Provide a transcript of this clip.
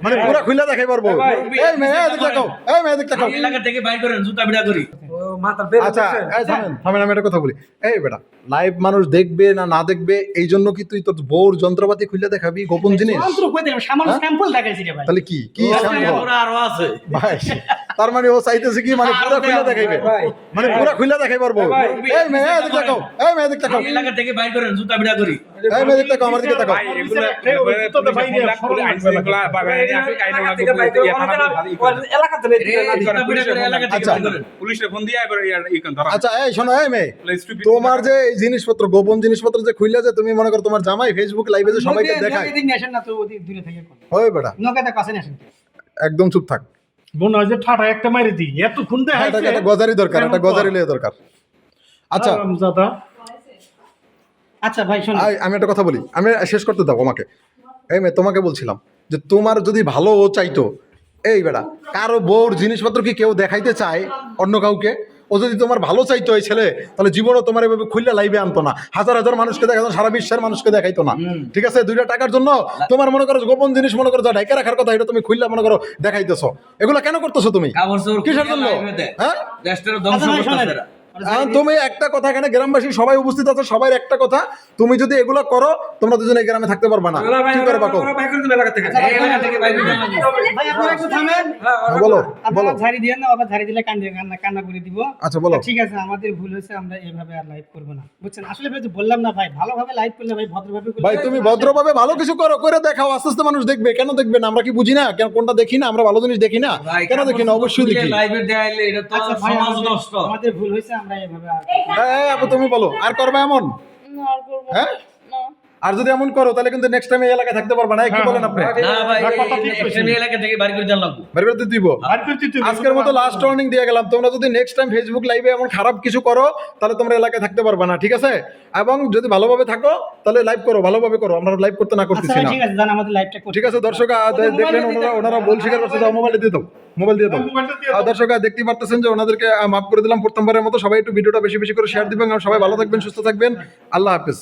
মানে পুরো খুলে দেখাই পারবো। এই মেয়ে এদিক তাকাও, এই মেয়ে এদিক তাকাও। এলাকা থেকে বাইর করেন জুতা বিড়া করি। আচ্ছা এই থামেন আমি একটা কথা বলি। এই বেটা লাইভ মানুষ দেখবে না না দেখবে এই জন্য কি তুই তোর বউর যন্ত্রপাতি খুলে দেখাবি গোপন জিনিস? সামান্য স্যাম্পল দেখাইছি রে ভাই। তাহলে কি কি সম্ভব? আরো আছে ভাই তার মানে ও চাইতেছে কি মানে পুরো খুলে দেখাইবে, মানে পুরো খুলে দেখাই পারবো। এই মেয়ে এদিক তাকাও, এই মেয়ে এদিক তাকাও, এলাকা থেকে বাইর করেন জুতা বিড়া করি। এই মেয়ে এদিক তাকাও, আমার দিকে তাকাও। আচ্ছা আচ্ছা এই শোনো এই মেয়ে, তোমার যে এই জিনিসপত্র গোপন জিনিসপত্র যে খুইলা যে তুমি মনে করো তোমার জামাই ফেসবুক লাইভে যে সবাইকে দেখায়, ওই বেটা একদম চুপ থাক। মনে হয় যে ঠাটা একটা মারি দিই এতক্ষণ হ্যাঁ, এটা একটা গজারি দরকার, একটা গজারি লিয়ে দরকার। আচ্ছা আচ্ছা ভাই শোনো, আমি একটা কথা বলি, আমি শেষ করতে দাও আমাকে। এই মেয়ে তোমাকে বলছিলাম যে তোমার যদি ভালো ও চাইতো, এই বেটা কারো বউর জিনিসপত্র কি কেউ দেখাইতে চায় অন্য কাউকে? ও যদি তোমার ভালো চাইতো এই ছেলে, তাহলে জীবনও তোমার এভাবে খুললে লাইভে আনতো না, হাজার হাজার মানুষকে দেখাতো, সারা বিশ্বের মানুষকে দেখাইতো না। ঠিক আছে, 2টা টাকার জন্য তোমার মনে করো গোপন জিনিস মনে করো যা ঢাইকা রাখার কথা, এটা তুমি খুললে মনে করো দেখাইতেছো। এগুলো কেন করতেছো তুমি? কিসের জন্য? হ্যাঁ দেশটার ধ্বংস করতেছে এরা। তুমি একটা কথা, এখানে গ্রামবাসী সবাই উপস্থিত আছে, সবাই একটা কথা, তুমি যদি এগুলো করো তোমরা দুজনে গ্রামে থাকতে পারবা না। কি করে বাকো? এলাকা থেকে বাইর করে দেন। ভাই আপনারা একটু থামেন। বলো আপনারা বলো। ঝাড়ি দিয়েন না, আবার ঝাড়ি দিলে কান্না করে দিব। আচ্ছা বলো। ঠিক আছে, আমাদের ভুল হয়েছে, আমরা এইভাবে আর লাইভ করব না, বুঝছেন? আসলে ভাই যে বললাম না ভাই, ভালোভাবে লাইভ করলে ভাই ভদ্রভাবে করলে ভাই তুমি ভদ্রভাবে ভালো কিছু করো, করে দেখাও, আস্তে আস্তে মানুষ দেখবে। কেন দেখবে না? আমরা কি বুঝি না? কেন কোনটা দেখি না? আমরা ভালো জিনিস দেখি না? কেন দেখি না? অবশ্যই দেখি। লাইভে দেখাইলে এটা তো আচ্ছা ভাই, সমাজ নষ্ট। আমাদের ভুল হয়েছে, আমরা এইভাবে আর হ্যাঁ আপু তুমি বলো, আর করবে এমন? হ্যাঁ আর যদি এমন করো তাহলে কিন্তু নেক্সট টাইম এই এলাকায় থাকতে পারবে না। কি বলেন আপনি? না ভাই এখানে এলাকা থেকে বাইর করে দেন লাগবে। বের করতে দিব। আজকের মতো লাস্ট ওয়ার্নিং দিয়ে গেলাম, তোমরা যদি নেক্সট টাইম ফেসবুক লাইভে এমন খারাপ কিছু করো তাহলে তোমরা এলাকায় থাকতে পারবে না, ঠিক আছে? এবং যদি ভালোভাবে থাকো তাহলে লাইভ করো, ভালোভাবে করো, আমরা লাইভ করতে না আচ্ছা করতেছি ভাই না। ঠিক আছে, জান আমাদের লাইভটা করতে। ঠিক আছে দর্শক দেখলেন ওনারা বল স্বীকার করছে, দাও মোবাইল দিয়ে দাও, মোবাইল দিয়ে দাও। দর্শক দেখতে পারতেছেন যে ওনাদেরকে মাফ করে দিলাম প্রথমবারের মতো। সবাই একটু ভিডিওটা বেশি বেশি করে শেয়ার দিবেন, আর সবাই ভালো থাকবেন, সুস্থ থাকবেন। আল্লাহ হাফেজ।